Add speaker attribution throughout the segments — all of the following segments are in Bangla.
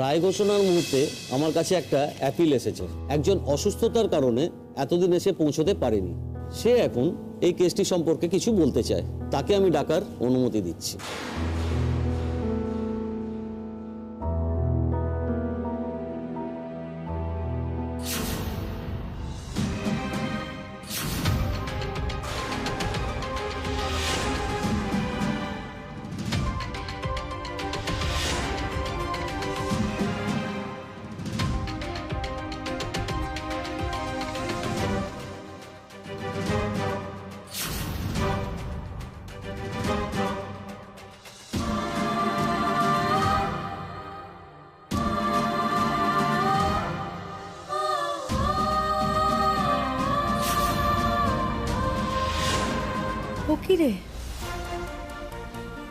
Speaker 1: রায় ঘোষণার মুহূর্তে আমার কাছে একটা অ্যাপিল এসেছে। একজন অসুস্থতার কারণে এতদিন এসে পৌঁছতে পারেনি, সে এখন এই কেসটি সম্পর্কে কিছু বলতে চায়। তাকে আমি ডাকার অনুমতি দিচ্ছি।
Speaker 2: ও কি রে,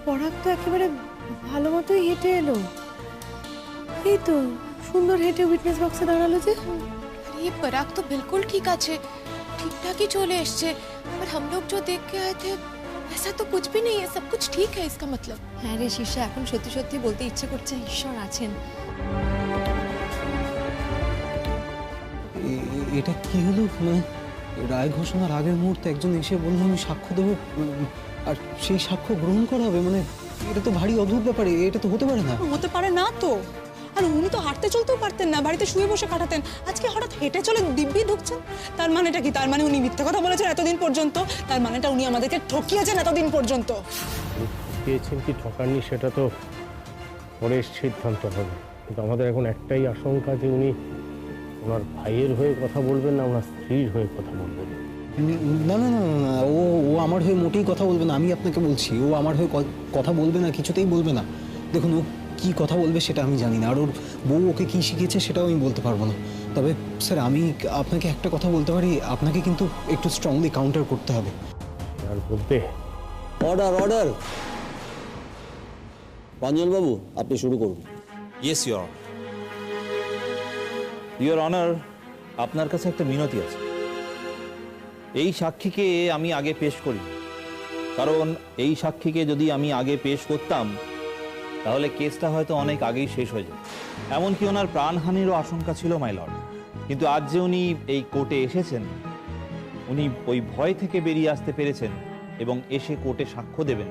Speaker 2: পরাগ তো একেবারে ভালো মতোই হেঁটে এলো। এই তো সুন্দর হেঁটে উইটনেস বক্সে দাঁড়ালো যে।
Speaker 3: ये पराग तो बिल्कुल ठीक আছে, ठीक-ठाक ही चले এসছে। पर हम लोग जो देख के आए थे ऐसा तो कुछ भी नहीं है, सब कुछ ठीक है इसका मतलब।
Speaker 4: হ্যাঁ রে শীর্ষা, এখন সত্যি সত্যি বলতে ইচ্ছে করছে ঈশ্বর আছেন।
Speaker 5: এটা কি হলো? মানে রায় ঘোষণার আগের মুহূর্তে একজন এসে বললো আমি সাক্ষ্য দেবো, আর সেই সাক্ষ্য গ্রহণ করা হবে। মানে এটা তো ভারী অদ্ভুত ব্যাপার, এটা তো হতে পারে না।
Speaker 6: হতে পারে না তো। আর উনি তো হাঁটতে চলতেও পারতেন না, বাড়িতে শুয়ে বসে কাটাতেন। আজকে হঠাৎ হেঁটে চলে দিব্যি ঢুকছেন। তার মানেটা কি? তার মানে উনি মিথ্যে কথা বলেছেন এতদিন পর্যন্ত। তার মানেটা উনি আমাদেরকে ঠকিয়েছেন এতদিন পর্যন্ত।
Speaker 7: ঠকিয়েছেন কি ঠকাননি সেটা তো পরের সিদ্ধান্ত হবে, কিন্তু আমাদের এখন একটাই আশঙ্কা যে উনি ওনার ভাইয়ের হয়ে কথা বলবেন না ওনার স্ত্রীর হয়ে কথা বলবেন।
Speaker 5: না না না না, ও আমার হয়ে মোটেই কথা বলবে না। আমি আপনাকে বলছি, ও আমার হয়ে কথা বলবে না, কিছুতেই বলবে না। দেখুন, ও কি কথা বলবে সেটা আমি জানি না, আর ওর বউ ওকে কি শিখিয়েছে সেটাও আমি বলতে পারবো না। তবে স্যার, আমি আপনাকে একটা কথা বলতে পারি, আপনাকে কিন্তু একটু স্ট্রংলি কাউন্টার করতে হবে।
Speaker 7: আর বলতে
Speaker 1: অর্ডার অর্ডার। রঞ্জনবাবু, আপনি শুরু করুন।
Speaker 8: ইয়েস ইওর অনার, আপনার কাছে একটা মিনতি আছে। এই সাক্ষীকে আমি আগে পেশ করি, কারণ এই সাক্ষীকে যদি আমি আগে পেশ করতাম তাহলে কেসটা হয়তো অনেক আগেই শেষ হয়ে যেত। এমনকি ওনার প্রাণহানিরও আশঙ্কা ছিল মাই লর্ড। কিন্তু আজ যে উনি এই কোর্টে এসেছেন, উনি ওই ভয় থেকে বেরিয়ে আসতে পেরেছেন এবং এসে কোর্টে সাক্ষ্য দেবেন।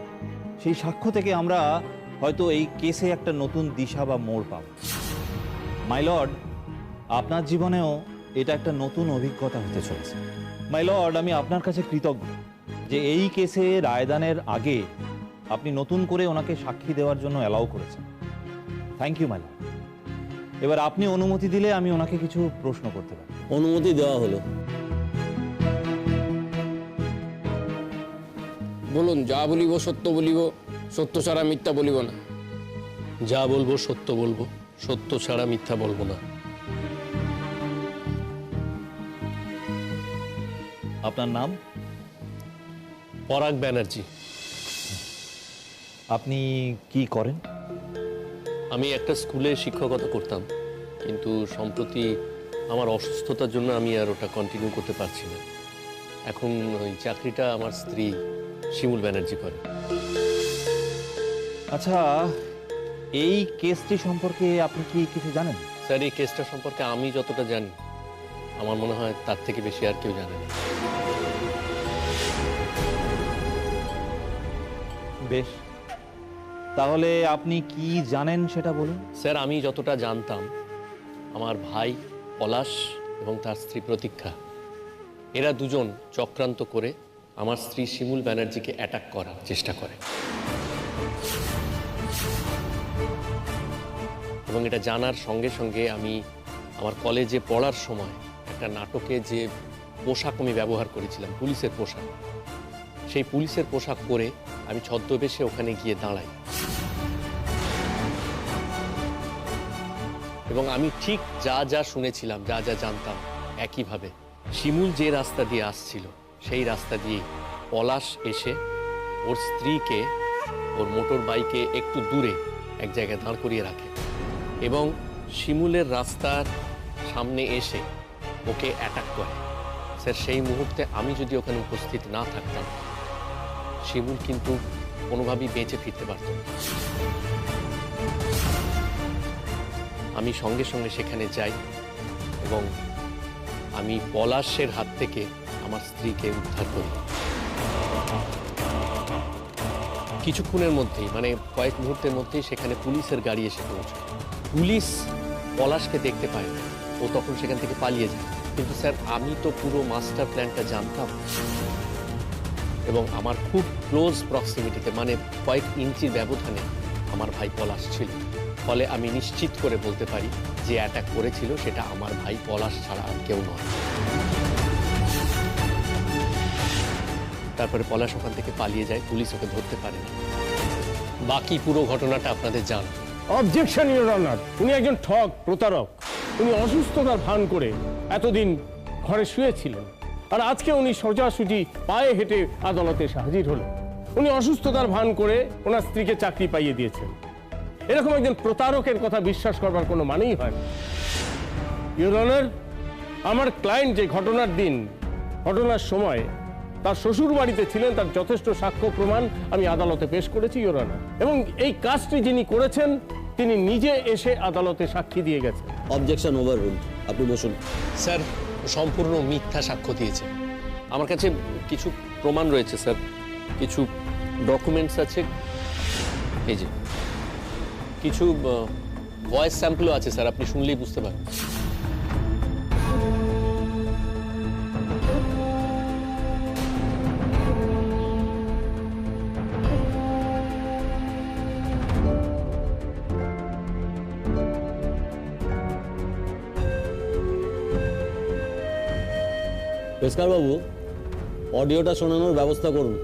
Speaker 8: সেই সাক্ষ্য থেকে আমরা হয়তো এই কেসে একটা নতুন দিশা বা মোড় পাব। মাই লর্ড, আপনার জীবনেও এটা একটা নতুন অভিজ্ঞতা হতে চলেছে। মাই লর্ড, আমি আপনার কাছে কৃতজ্ঞ যে এই কেসে রায়দানের আগে আপনি নতুন করে ওনাকে সাক্ষী দেওয়ার জন্য অ্যালাউ করেছেন। Thank you my lord. এবার আপনি অনুমতি দিলে আমি ওনাকে কিছু প্রশ্ন করতে পারি।
Speaker 1: অনুমতি দেওয়া হলো।
Speaker 9: বলুন, যা বলিব সত্য বলিব, সত্য ছাড়া মিথ্যা বলিব না।
Speaker 10: যা বলবো সত্য বলবো, সত্য ছাড়া মিথ্যা বলবো না।
Speaker 8: আপনার নাম?
Speaker 10: পরাগ ব্যানার্জি।
Speaker 8: আপনি কি করেন?
Speaker 10: আমি একটা স্কুলে শিক্ষকতা করতাম, কিন্তু সম্প্রতি আমার অসুস্থতার জন্য আমি আর ওটা কন্টিনিউ করতে পারছি না। এখন ওই চাকরিটা আমার স্ত্রী শিমুল ব্যানার্জি করে।
Speaker 8: আচ্ছা, এই কেসটি সম্পর্কে আপনি কি কিছু জানেন?
Speaker 10: স্যার, এই কেসটা সম্পর্কে আমি যতটা জানি, আমার মনে হয় তার থেকে বেশি আর কেউ জানে না।
Speaker 8: বেশ, তাহলে আপনি কি জানেন সেটা বলুন।
Speaker 10: স্যার, আমি যতটা জানতাম, আমার ভাই পলাশ এবং তার স্ত্রী প্রতীক্ষা, এরা দুজন চক্রান্ত করে আমার স্ত্রী শিমুল ব্যানার্জিকে অ্যাটাক করার চেষ্টা করে। এবং এটা জানার সঙ্গে সঙ্গে আমি আমার কলেজে পড়ার সময় একটা নাটকে যে পোশাক আমি ব্যবহার করেছিলাম, পুলিশের পোশাক, সেই পুলিশের পোশাক পরে আমি ছদ্মবেশে ওখানে গিয়ে দাঁড়াই। এবং আমি ঠিক যা যা শুনেছিলাম, যা যা জানতাম, একইভাবে শিমুল যে রাস্তা দিয়ে আসছিল সেই রাস্তা দিয়ে পলাশ এসে ওর স্ত্রীকে ওর মোটর বাইকে একটু দূরে এক জায়গায় দাঁড় করিয়ে রাখে এবং শিমুলের রাস্তার সামনে এসে ওকে অ্যাটাক করে। স্যার, সেই মুহূর্তে আমি যদি ওখানে উপস্থিত না থাকতাম, শিমুল কিন্তু কোনোভাবেই বেঁচে ফিরতে পারত না। আমি সঙ্গে সঙ্গে সেখানে যাই এবং আমি পলাশের হাত থেকে আমার স্ত্রীকে উদ্ধার করি। কিছুক্ষণের মধ্যেই, মানে কয়েক মুহূর্তের মধ্যেই সেখানে পুলিশের গাড়ি এসে পৌঁছায়। পুলিশ পলাশকে দেখতে পায় না, ও তখন সেখান থেকে পালিয়ে যায়। কিন্তু স্যার, আমি তো পুরো মাস্টার প্ল্যানটা জানতাম এবং আমার খুব ক্লোজ প্রক্সিমিটিতে, মানে কয়েক ইঞ্চির ব্যবধানে আমার ভাই পলাশ ছিল। ফলে আমি নিশ্চিত করে বলতে পারি যে অ্যাটাক করেছিল সেটা আমার ভাই পলাশ ছাড়া আর কেউ নয়। তারপরে পলাশ ওখান থেকে পালিয়ে যায়, পুলিশ ওকে ধরতে পারে না। বাকি পুরো ঘটনাটা আপনাদের জান।
Speaker 7: অবজেকশন ইওর অনার, উনি একজন ঠগ, প্রতারক। উনি অসুস্থতার ভান করে এতদিন ঘরে শুয়েছিলেন, আর আজকে উনি সোজাসুজি পায়ে হেঁটে আদালতে এসে হাজির হলেন। উনি অসুস্থতার ভান করে ওনার স্ত্রীকে চাকরি পাইয়ে দিয়েছেন। এরকম একজন প্রতারকের কথা বিশ্বাস করবার কোনো মানেই হয় না। ইওর অনার, আমার ক্লায়েন্ট যে ঘটনার দিন, ঘটনার সময় তার শ্বশুর বাড়িতে ছিলেন, তার যথেষ্ট সাক্ষ্য প্রমাণ আমি আদালতে পেশ করেছি ইওর অনার। এবং এই কাজটি যিনি করেছেন তিনি নিজে এসে আদালতে সাক্ষী দিয়ে গেছেন।
Speaker 1: অবজেকশন ওভাররুলড, আপনি বসুন।
Speaker 10: স্যার, সম্পূর্ণ মিথ্যা সাক্ষ্য দিয়েছে। আমার কাছে কিছু প্রমাণ রয়েছে স্যার, কিছু ডকুমেন্টস আছে, এই যে কিছু ভয়েস স্যাম্পলও আছে স্যার, আপনি শুনলেই বুঝতে পারবেন।
Speaker 1: পেশকার বাবু, অডিওটা শোনানোর ব্যবস্থা করুন।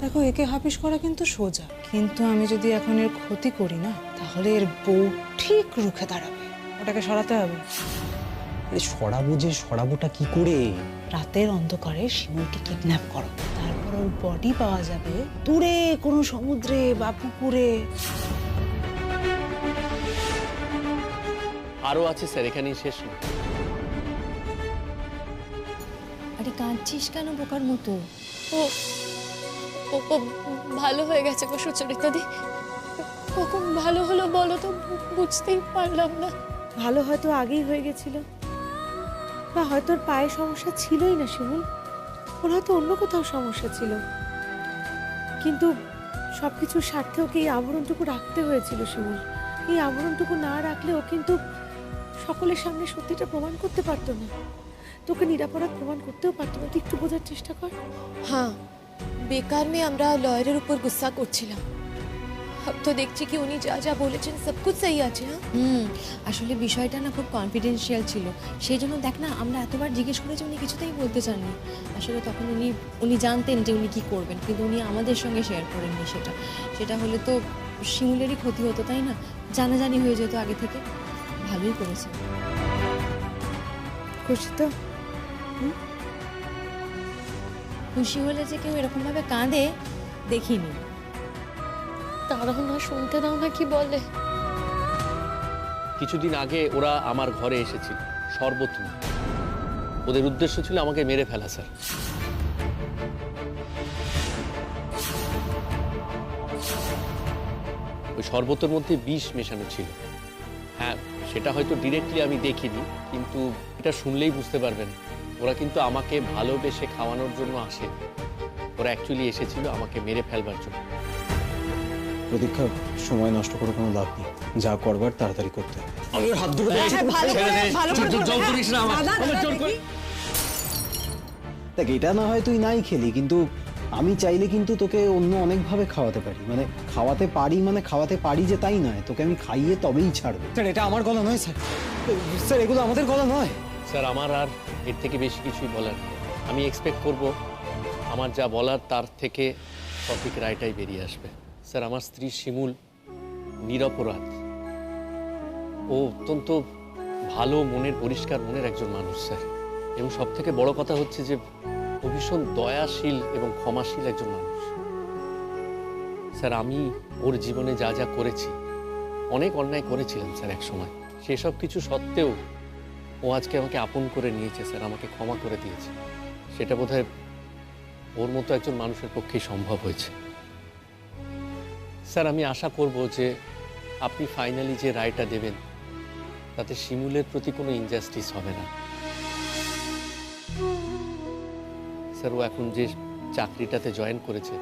Speaker 6: দেখো, একে হাফিস করা কিন্তু সোজা, কিন্তু আমি যদি এখন এর ক্ষতি করি না, তাহলে এর বউ ঠিক রুখে দাঁড়াবে। ওটাকে সরাতে হবে।
Speaker 5: আরে সরাবো যে, সরাবোটা কি করে?
Speaker 6: রাতের অন্ধকারে শিমুলকে কিডন্যাপ করো, তারপর ওর বডি পাওয়া যাবে দূরে কোনো সমুদ্রে বা পুকুরে।
Speaker 10: আরও আছে স্যার, এখানেই শেষ না।
Speaker 4: আরে কাঁদছিস কেন বোকার মতো?
Speaker 3: ও ও ও ভালো হয়ে গেছে গো সুচরিতাদি। কখন ভালো হলো বলো তো, বুঝতেই পারলাম না।
Speaker 2: ভালো হয়তো আগেই হয়ে গেছিল, বা হয়তো ওর পায়ে সমস্যা ছিলই না শিমুল, ওর হয়তো অন্য কোথাও সমস্যা ছিল। কিন্তু সবকিছুর স্বার্থে ওকে এই আবরণটুকু রাখতে হয়েছিল শিমুল। এই আবরণটুকু না রাখলে ও কিন্তু সকলের সামনে সত্যিটা প্রমাণ করতে পারতো না, তোকে নিরাপরাধ প্রমাণ করতেও পারতো না। তুই একটু বোঝার চেষ্টা কর।
Speaker 3: হ্যাঁ, বেকার में আমরা লয়ারের উপর গুসা করছিলাম। अब तो দেখছি কি উনি যা যা বলেছেন সব কিছু সহি আছে। হ্যাঁ,
Speaker 4: আসলে বিষয়টা না খুব কনফিডেন্সিয়াল ছিল, সেই জন্য দেখ না আমরা এতবার জিজ্ঞেস করেছি, উনি কিছুতেই বলতে চাননি। আসলে তখন উনি জানতেন যে উনি কি করবেন, কিন্তু উনি আমাদের সঙ্গে শেয়ার করেননি। সেটা হলে তো শিমুলেরই ক্ষতি হতো, তাই না? জানাজানি হয়ে যেত আগে থেকে। ভালোই করেছেন।
Speaker 2: খুশি তো?
Speaker 4: খুশি হলে যে কেউ এরকম ভাবে কাঁদে দেখিনি।
Speaker 3: তারাও না শুনতে দাও না কি বলে।
Speaker 10: কিছুদিন আগে ওরা আমার ঘরে এসেছিল শরবত নিয়ে। ওদের উদ্দেশ্য ছিল আমাকে মেরে ফেলা স্যার। ওই শরবতের মধ্যে বিষ মেশানো ছিল। হ্যাঁ, সেটা হয়তো ডিরেক্টলি আমি দেখিনি, কিন্তু এটা শুনলেই বুঝতে পারবেন ওরা কিন্তু আমাকে ভালোবেসে খাওয়ানোর জন্য আসে। ওরা অ্যাকচুয়ালি এসেছিল আমাকে মেরে ফেলবার জন্য।
Speaker 5: প্রতীক্ষা, সময় নষ্ট করে কোনো লাভ নেই, যা করবার তাড়াতাড়ি করতে হবে।
Speaker 1: আমি ওর হাত ধরে
Speaker 5: দেখ, এটা না হয় তুই নাই খেলি, কিন্তু আমি চাইলে কিন্তু তোকে অন্য অনেকভাবে খাওয়াতে পারি। মানে খাওয়াতে পারি যে তাই নয়, তোকে আমি খাইয়ে তবেই ছাড়বো। স্যার, এটা আমার গলা নয় স্যার। স্যার, এগুলো আমাদের গলা নয়।
Speaker 10: স্যার, আমার আর এর থেকে বেশি কিছুই বলার নেই। আমি এক্সপেক্ট করব আমার যা বলার তার থেকে সঠিক রায়টাই বেরিয়ে আসবে। স্যার, আমার স্ত্রী শিমুল নিরপরাধ। ও অত্যন্ত ভালো মনের, পরিষ্কার মনের একজন মানুষ স্যার। এবং সব থেকে বড় কথা হচ্ছে যে ও ভীষণ দয়াশীল এবং ক্ষমাশীল একজন মানুষ। স্যার, আমি ওর জীবনে যা যা করেছি, অনেক অন্যায় করেছিলাম স্যার এক সময়। সেসব কিছু সত্ত্বেও ও আজকে আমাকে আপন করে নিয়েছে স্যার, আমাকে ক্ষমা করে দিয়েছে। সেটা বোধহয় ওর মতো একজন মানুষের পক্ষেই সম্ভব হয়েছে। স্যার, আমি আশা করব যে আপনি ফাইনালি যে রায়টা দেবেন তাতে শিমুলের প্রতি কোনো ইনজাস্টিস হবে না। স্যার, ও এখন যে চাকরিটাতে জয়েন করেছে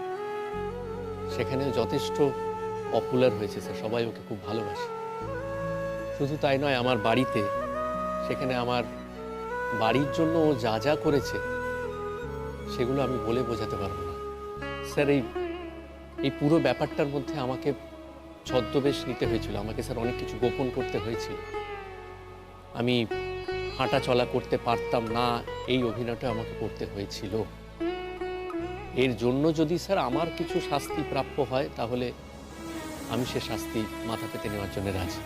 Speaker 10: সেখানেও যথেষ্ট পপুলার হয়েছে স্যার, সবাই ওকে খুব ভালোবাসে। শুধু তাই নয়, আমার বাড়িতে, সেখানে আমার বাড়ির জন্য ও যা যা করেছে সেগুলো আমি বলে বোঝাতে পারবো না। স্যার, এই পুরো ব্যাপারটার মধ্যে আমাকে ছদ্মবেশ নিতে হয়েছিল, আমাকে স্যার অনেক কিছু গোপন করতে হয়েছিল। আমি হাঁটা চলা করতে পারতাম না, এই অভিনয়টা আমাকে করতে হয়েছিল। এর জন্য যদি স্যার আমার কিছু শাস্তি প্রাপ্য হয় তাহলে আমি সে শাস্তি মাথা পেতে নেওয়ার জন্য রাজি।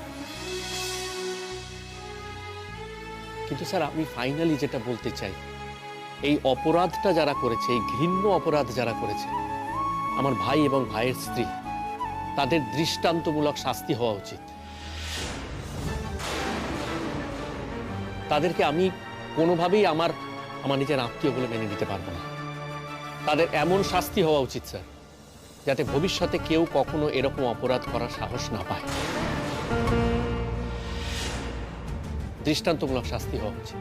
Speaker 10: কিন্তু স্যার, আমি ফাইনালি যেটা বলতে চাই, এই অপরাধটা যারা করেছে, এই ঘৃণ্য অপরাধ যারা করেছে, আমার ভাই এবং ভাইয়ের স্ত্রী, তাদের দৃষ্টান্তমূলক শাস্তি হওয়া উচিত। তাদেরকে আমি কোনোভাবেই আমার নিজের আত্মীয় বলে মেনে নিতে পারবো না। তাদের এমন শাস্তি হওয়া উচিত স্যার, যাতে ভবিষ্যতে কেউ কখনো এরকম অপরাধ করার সাহস না পায়। দৃষ্টান্তমূলক শাস্তি হওয়া উচিত।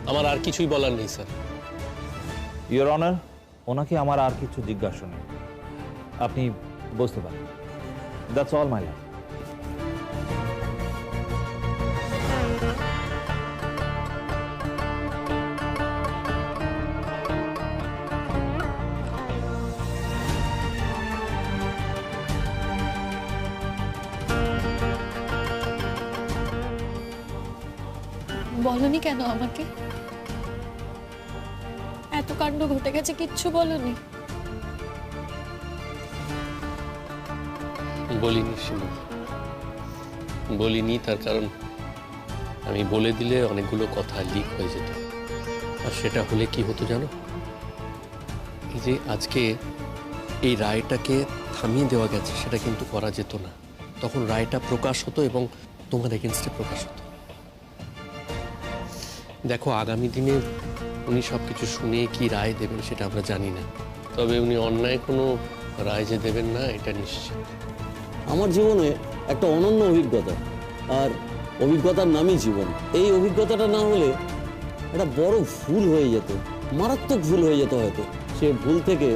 Speaker 10: আমার আর কিছুই বলার নেই স্যার।
Speaker 8: ইওর অনার, ওনাকে আমার আর কিছু জিজ্ঞাসা নেই, আপনি বুঝতে পারেন। দ্যাটস অল মাই লাভ।
Speaker 4: বলনি কেন আমাকে? এত কাণ্ড ঘটে গেছে, কিচ্ছু বলনি।
Speaker 10: বলিনি শিমু, বলিনি। তার কারণ আমি বলে দিলে অনেকগুলো কথা লিক হয়ে যেত, আর সেটা হলে কি হতো জানো? এই যে আজকে এই রায়টাকে থামিয়ে দেওয়া গেছে, সেটা কিন্তু করা যেত না। তখন রায়টা প্রকাশ হতো এবং তোমার এগেনস্টে প্রকাশ হতো। দেখো, আগামী দিনে উনি সবকিছু শুনে কি রায় দেবেন সেটা আমরা জানি না, তবে উনি অন্যায় কোনো রায় যে দেবেন না এটা নিশ্চিত।
Speaker 1: আমার জীবনে একটা অনন্য অভিজ্ঞতা, আর অভিজ্ঞতার নামই জীবন। এই অভিজ্ঞতাটা না হলে একটা বড় ভুল হয়ে যেত, মারাত্মক ভুল হয়ে যেত হয়তো। সে ভুল থেকে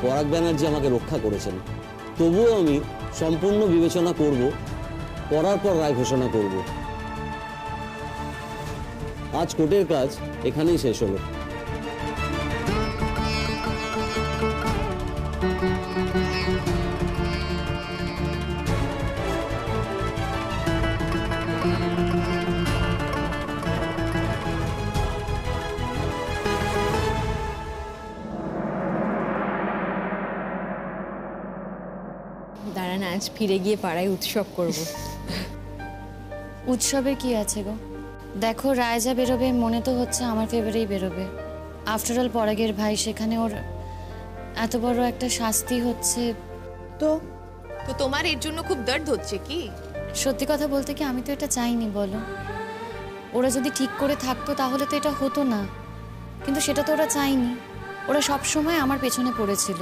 Speaker 1: পরাগ ব্যানার্জি আমাকে রক্ষা করেছেন। তবুও আমি সম্পূর্ণ বিবেচনা করব, করার পর রায় ঘোষণা করব। আজ কোর্টের কাজ এখানেই শেষ হলো।
Speaker 4: দাঁড়ান, আজ ফিরে গিয়ে পাড়ায় উৎসব করব।
Speaker 11: উৎসবের কি আছে গো? দেখো, রায় যা বেরোবে মনে তো হচ্ছে আমার ফেভারেই বেরোবে। আফটার অল পরাগের ভাই, সেখানে ওর এত বড় একটা শাস্তি হচ্ছে।
Speaker 3: তো তোমার এর জন্য খুব দর্দ হচ্ছে কি?
Speaker 11: সত্যি কথা বলতে কি, আমি তো এটা চাইনি বলো। ওরা যদি ঠিক করে থাকতো তাহলে তো এটা হতো না, কিন্তু সেটা তো ওরা চায়নি। ওরা সব সময় আমার পেছনে পড়েছিল,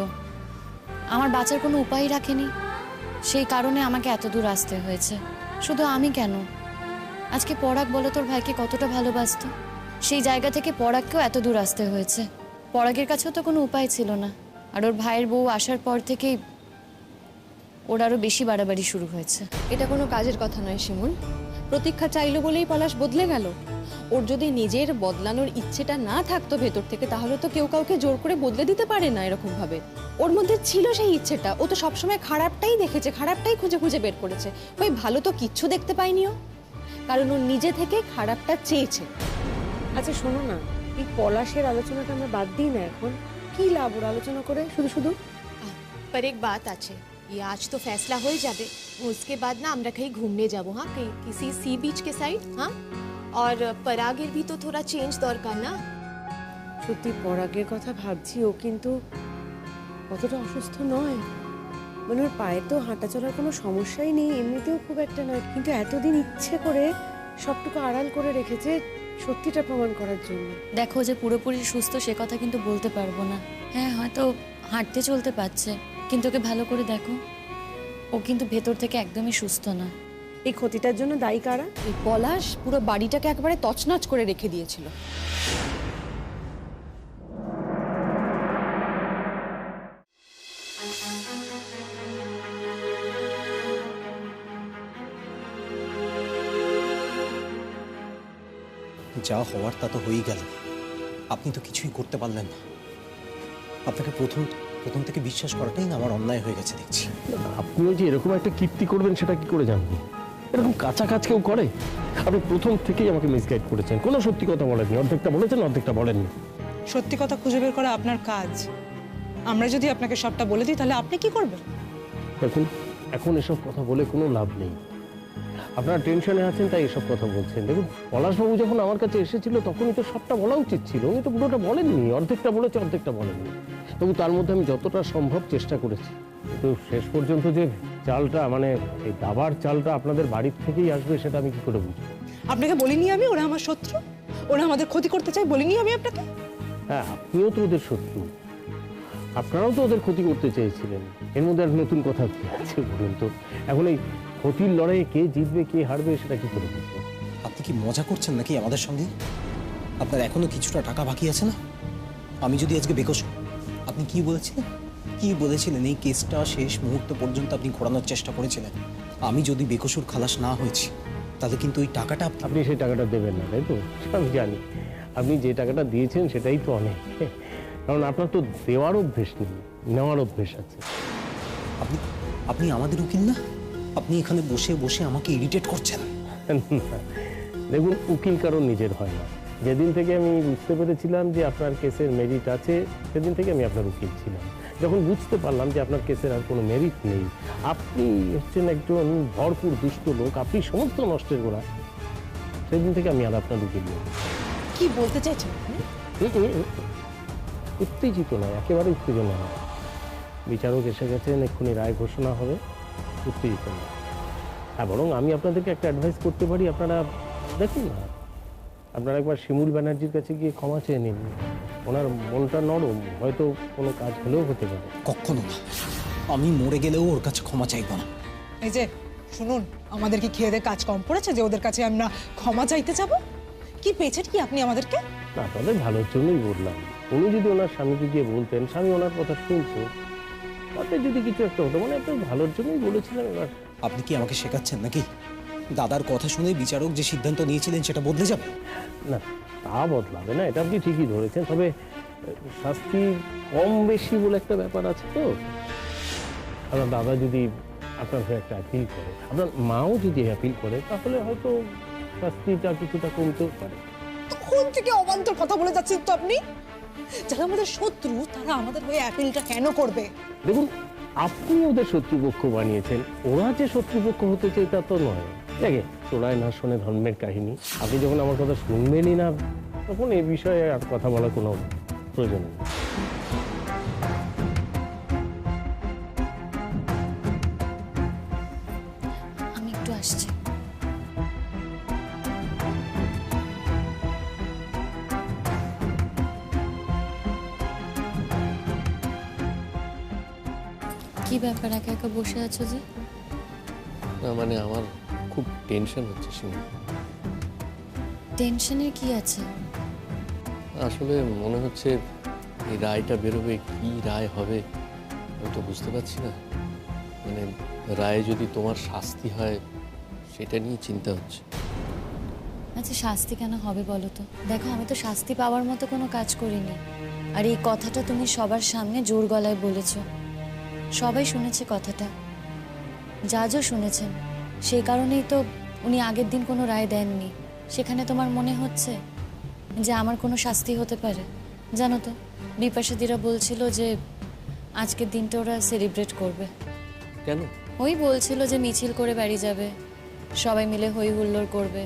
Speaker 11: আমার বাঁচার কোনো উপায় রাখেনি। সেই কারণে আমাকে এত দূর আসতে হয়েছে। শুধু আমি কেন, আজকে পরাগ বলো তোর ভাইকে কতটা ভালোবাসতো, সেই জায়গা থেকে পরাগকেও এত দূর আসতে হয়েছে। পরাগের কাছেও তো কোনো উপায় ছিল না, আর ওর ভাইয়ের বউ আসার পর থেকেই ওর আরো বেশি বাড়াবাড়ি শুরু হয়েছে।
Speaker 4: এটা কোনো কাজের কথা নয় শিমুল। প্রতীক্ষা চাইলো বলেই পলাশ বদলে গেল। ওর যদি নিজের বদলানোর ইচ্ছেটা না থাকতো ভেতর থেকে, তাহলে তো কেউ কাউকে জোর করে বদলে দিতে পারে না এরকম ভাবে। ওর মধ্যে ছিল সেই ইচ্ছেটা, ও তো সবসময় খারাপটাই দেখেছে, খারাপটাই খুঁজে খুঁজে বের করেছে। ওই ভালো তো কিচ্ছু দেখতে পাইনি ও, কারণ ও নিজে থেকে খারাপটা চেয়েছে।
Speaker 2: আচ্ছা শোনো না, এই পলাশের আলোচনাটা আমরা বাদ দিই না এখন। কি লাভ ওর আলোচনা করে শুধু শুধু?
Speaker 3: पर एक बात আছে, ये आज तो फैसला हो जाबे, उसके बाद ना আমরা कहीं घूमने যাবো। हाँ, कहीं किसी सी बीच के साइड। हाँ, और परागेर भी तो थोड़ा चेंज दरकार ना।
Speaker 2: সত্যি পরাগের কথা ভাবছি, ও কিন্তু অতটা অসুস্থ নয়। ও মানে ওর পায়ে তো হাঁটা চলার কোনো সমস্যাই নেই, এমনিতেও খুব একটা নয়, কিন্তু এতদিন ইচ্ছে করে সবটুকু আড়াল করে রেখেছে সত্যিটা প্রমাণ করার জন্য।
Speaker 11: দেখো যে পুরোপুরি সুস্থ সে কথা কিন্তু বলতে পারবো না। হ্যাঁ হয়তো হাঁটতে চলতে পারছে, কিন্তু ওকে ভালো করে দেখো, ও কিন্তু ভেতর থেকে একদমই সুস্থ না।
Speaker 2: এই ক্ষতিটার জন্য দায়ী কারা?
Speaker 6: এই পলাশ পুরো বাড়িটাকে একেবারে তছনছ করে রেখে দিয়েছিল।
Speaker 5: যা হওয়ার তা তো হয়েই গেল, আপনি তো কিছুই করতে পারলেন না। আপনাকে প্রথম থেকে বিশ্বাস করাটাই না আমার অন্যায় হয়ে গেছে দেখছি।
Speaker 7: আপনিও যে এরকম একটা কীর্তি করবেন সেটা কি করে জানবেন? এরকম কাঁচা কাজ কেউ করে? আপনি প্রথম থেকেই আমাকে মিসগাইড করেছেন, কোনো সত্যি কথা বলেননি, অর্ধেকটা বলেছেন অর্ধেকটা বলেননি।
Speaker 6: সত্যি কথা খুঁজে বের করা আপনার কাজ। আমরা যদি আপনাকে সবটা বলে দিই তাহলে আপনি কি করবেন?
Speaker 7: দেখুন, এখন এসব কথা বলে কোনো লাভ নেই। আপনারা টেনশনে আছেন তাই এসব কথা বলছেন। দেখুন, পলাশবাবু যখন আমার কাছে এসেছিল তখনই তো সবটা বলা উচিত ছিল, উনি তো পুরোটা বলেননি, অর্ধেকটা বলেছে অর্ধেকটা বলেননি। তবু তার মধ্যে আমি যতটা সম্ভব চেষ্টা করেছি, কিন্তু শেষ পর্যন্ত যে চালটা মানে এই দাবার চালটা আপনাদের বাড়ির থেকেই আসবে সেটা আমি কি করে বুঝবো?
Speaker 6: আপনাকে বলিনি আমি ওরা আমার শত্রু, ওরা আমাদের ক্ষতি করতে চায়, বলিনি আমি আপনাকে?
Speaker 7: হ্যাঁ, আপনিও তো ওদের শত্রু, আপনারাও তো ওদের ক্ষতি করতে চেয়েছিলেন। এর মধ্যে আর নতুন কথা কি আছে বলুন তো? এখন এই ক্ষতির লড়াইয়ে কে জিতবে কে হারবে সেটা কি করে বুঝবো?
Speaker 5: আপনি কি মজা করছেন নাকি আমাদের সঙ্গে? আপনার এখনো কিছুটা টাকা বাকি আছে না? আমি যদি আজকে বেকস, আপনি কি বলেছিলেন এই কেসটা শেষ মুহূর্ত পর্যন্ত আপনি ঘোরানোর চেষ্টা করেছিলেন। আমি যদি বেকসুর খালাস না হয়েছি তাহলে কিন্তু ওই টাকাটা
Speaker 7: আপনি সেই টাকাটা দেবেন না, তাই তো? আমি জানি আপনি যে টাকাটা দিয়েছেন সেটাই তো অনেক, কারণ আপনার তো দেওয়ার অভ্যেস নেই, নেওয়ার অভ্যেস আছে।
Speaker 5: আপনি আমাদের উকিল না? আপনি এখানে বসে বসে আমাকে ইরিটেট করছেন।
Speaker 7: দেখুন, উকিল কারণ নিজের হয় না। যেদিন থেকে আমি বুঝতে পেরেছিলাম যে আপনার কেসের মেরিট আছে সেদিন থেকে আমি আপনার উকিল ছিলাম। যখন বুঝতে পারলাম যে আপনার কেসের আর কোনো মেরিট নেই, আপনি হচ্ছেন একজন ভরপুর দুষ্ট লোক, আপনি সমস্ত নষ্টের গোড়া, সেদিন থেকে আমি আর আপনার উকিল নেই।
Speaker 6: কি বলতে চাইছেন?
Speaker 7: উত্তেজিত নয়, একেবারে উত্তেজনা নয়। বিচারক এসে গেছেন, এক্ষুনি রায় ঘোষণা হবে, উত্তেজিত নয়। হ্যাঁ, বরং আমি আপনাদেরকে একটা অ্যাডভাইস করতে পারি, আপনারা দেখুন না, আপনারা একবার শিমুল ব্যানার্জির কাছে গিয়ে ক্ষমা চেয়ে নিন। ওনার মনটা নরম, হয়তো কোনো কাজ হলেও হতে পারে।
Speaker 5: কখনো না, আমি মরে গেলেও ওর কাছে ক্ষমা চাইব না।
Speaker 6: এই যে শুনুন, আমাদের কি খেয়ে দিয়ে কাজ কম পড়েছে যে ওদের কাছে আমরা ক্ষমা চাইতে যাব? কি পেয়েছেন কি আপনি আমাদেরকে?
Speaker 7: না, তাদের ভালোর জন্যই বললাম। উনি যদি ওনার স্বামীকে গিয়ে বলতেন, স্বামী ওনার কথা শুনতো, তাতে যদি কিছু একটা হতো, মানে আপনার ভালোর জন্যই বলেছিলাম। এবার
Speaker 5: আপনি কি আমাকে শেখাচ্ছেন নাকি? দাদার কথা শুনে বিচারক যে সিদ্ধান্ত নিয়েছিলেন সেটা বদলে যাবে?
Speaker 7: না, তা বদলাবে না, এটা আপনি ঠিকই ধরেছেন। তবে শাস্তি কম বেশি বলে একটা ব্যাপার আছে তো। আপনার দাদা যদি আপনার হয়ে একটা অ্যাপিল করে, আপনার মাও যদি অ্যাপিল করে, তাহলে হয়তো শাস্তিটা কিছুটা কমতেও পারে।
Speaker 6: তখন থেকে অবান্তর কথা বলে যাচ্ছেন তো আপনি। যারা আমাদের শত্রু তারা আমাদের হয়ে অ্যাপিলটা কেন করবে?
Speaker 7: দেখুন, আপনি ওদের শত্রুপক্ষ বানিয়েছেন, ওরা যে শত্রুপক্ষ হতে চাই তা তো নয়। দেখে তোলায় না শোনে ধর্মের কাহিনী। আপনি যখন আমার কথা শুনবেনই না, তখন এই বিষয়ে আর কথা বলার কোনো প্রয়োজন নেই।
Speaker 11: আমি একটু আসছি। কি ব্যাপার, একা একা বসে আছো যে?
Speaker 10: না মানে আমার খুব টেনশন হচ্ছে শিমুল।
Speaker 11: টেনশনের কি আছে?
Speaker 10: আসলে মনে হচ্ছে এই রায়টা বেরোবে, কি রায় হবে আমি তো বুঝতে পারছি না। মানে রায়ে যদি তোমার শাস্তি হয় সেটা নিয়ে চিন্তা হচ্ছে।
Speaker 11: আচ্ছা, শাস্তি কেন হবে বলো তো? দেখো, আমি তো শাস্তি পাওয়ার মতো কোনো কাজ করিনি। আর এই কথাটা তুমি সবার সামনে জোর গলায় বলেছো, সবাই শুনেছে কথাটা, জাজও শুনেছেন। সেই কারণেই তো উনি আগের দিন কোনো রায় দেননি। সেখানে তোমার মনে হচ্ছে যে আমার কোনো শাস্তি হতে পারে? জানো তো, বিপাশাদিরা বলছিল যে আজকের দিনটা ওরা সেলিব্রেট করবে।
Speaker 10: কেন?
Speaker 11: ওই বলছিল যে মিছিল করে বাড়ি যাবে, সবাই মিলে হই হুল্লোড় করবে।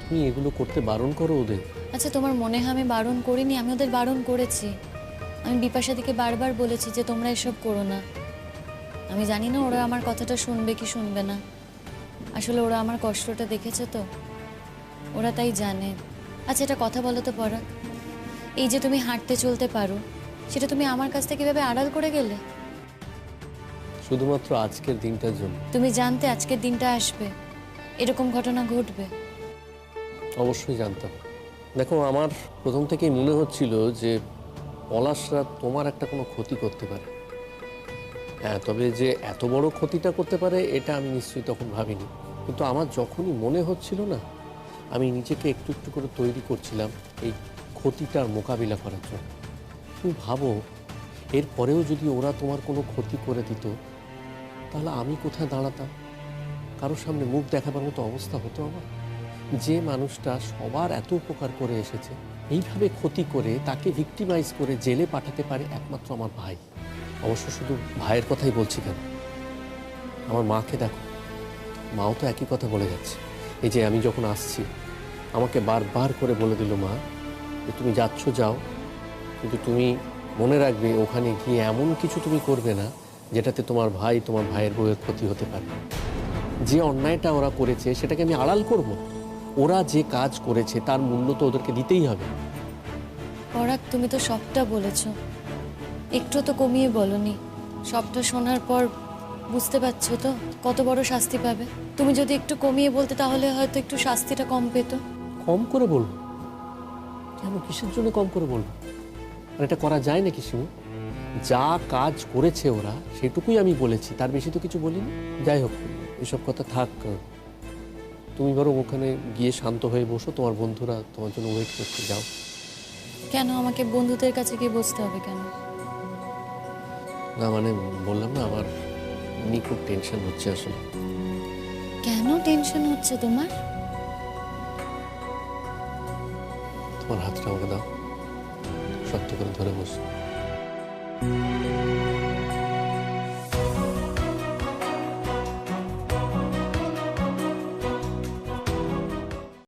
Speaker 10: তুমি এগুলো করতে বারণ করো ওদের।
Speaker 11: আচ্ছা, তোমার মনে হয় আমি বারণ করিনি? আমি ওদের বারণ করেছি। আমি বিপাশাদিকে বারবার বলেছি যে তোমরা এসব করো না, আমি জানি না ওরা আমার কথাটা শুনবে কি শুনবে না। আসলে ওরা আমার কষ্টটা দেখেছে তো, ওরা তাই জানে। আচ্ছা, এটা কথা বলো তো পরাগ, এই যে তুমি হাঁটতে চলতে পারো, সেটা তুমি আমার কাছ থেকে কিভাবে আড়াল করে গেলে?
Speaker 10: শুধুমাত্র আজকের দিনটার জন্য।
Speaker 11: তুমি জানতে আজকের দিনটা আসবে, এরকম ঘটনা ঘটবে?
Speaker 10: অবশ্যই জানতাম। দেখো, আমার প্রথম থেকেই মনে হচ্ছিল যে পলাশরা তোমার একটা কোনো ক্ষতি করতে পারে। হ্যাঁ, তবে যে এত বড় ক্ষতিটা করতে পারে এটা আমি নিশ্চয়ই তখন ভাবিনি। কিন্তু আমার যখনই মনে হচ্ছিল না, আমি নিজেকে একটু একটু করে তৈরি করছিলাম এই ক্ষতিটার মোকাবিলা করার জন্য। তুমি ভাবো, এরপরেও যদি ওরা তোমার কোনো ক্ষতি করে দিত, তাহলে আমি কোথায় দাঁড়াতাম? কারোর সামনে মুখ দেখাবার মতো অবস্থা হতো আমার? যে মানুষটা সবার এত উপকার করে এসেছে, এইভাবে ক্ষতি করে তাকে ভিক্টিমাইজ করে জেলে পাঠাতে পারে একমাত্র আমার ভাই। অবশ্য শুধু ভাইয়ের কথাই বলছি কেন, আমার মাকে দেখো, মাও তো একই কথা বলে যাচ্ছে। এই যে আমি যখন আসছি, আমাকে বারবার করে বলে দিল, মা যে তুমি যাচ্ছ যাও, কিন্তু তুমি মনে রাখবে ওখানে গিয়ে এমন কিছু তুমি করবে না যেটাতে তোমার ভাই, তোমার ভাইয়ের বউয়ের ক্ষতি হতে পারে। যে অন্যায়টা ওরা করেছে সেটাকে আমি আড়াল করব? ওরা যে কাজ করেছে তার মূল্য তো ওদেরকে দিতেই হবে।
Speaker 11: পরাগ, তুমি তো সবটা বলেছো, একটু তো কমিয়ে বলনি। সবটা শোনার পর বুঝতে পারছো তো কত বড় শাস্তি পাবে। তুমি যদি একটু কমিয়ে বলতে তাহলে হয়তো একটু শাস্তিটা কম পেত।
Speaker 10: কম করে বলবো কেন? কিসের জন্য কম করে বলবো? আর এটা করা যায় নাকি শিমু? যা কাজ করেছে ওরা সেটুকুই আমি বলেছি, তার বেশি তো কিছু বলিনি। যাই হোক, এসব কথা থাক। তুমি বরং ওখানে গিয়ে শান্ত হয়ে বসো, তোমার বন্ধুরা তোমার জন্য ওয়েট করতে। যাও।
Speaker 11: কেন আমাকে বন্ধুদের কাছে গিয়ে বসতে হবে কেন?
Speaker 10: না মানে বললাম না, আমার খুব টেনশন হচ্ছে আসলে।
Speaker 11: কেন টেনশন হচ্ছে তোমার?
Speaker 10: তোমার হাতটা আমাকে দাও, শক্ত করে ধরে বসো।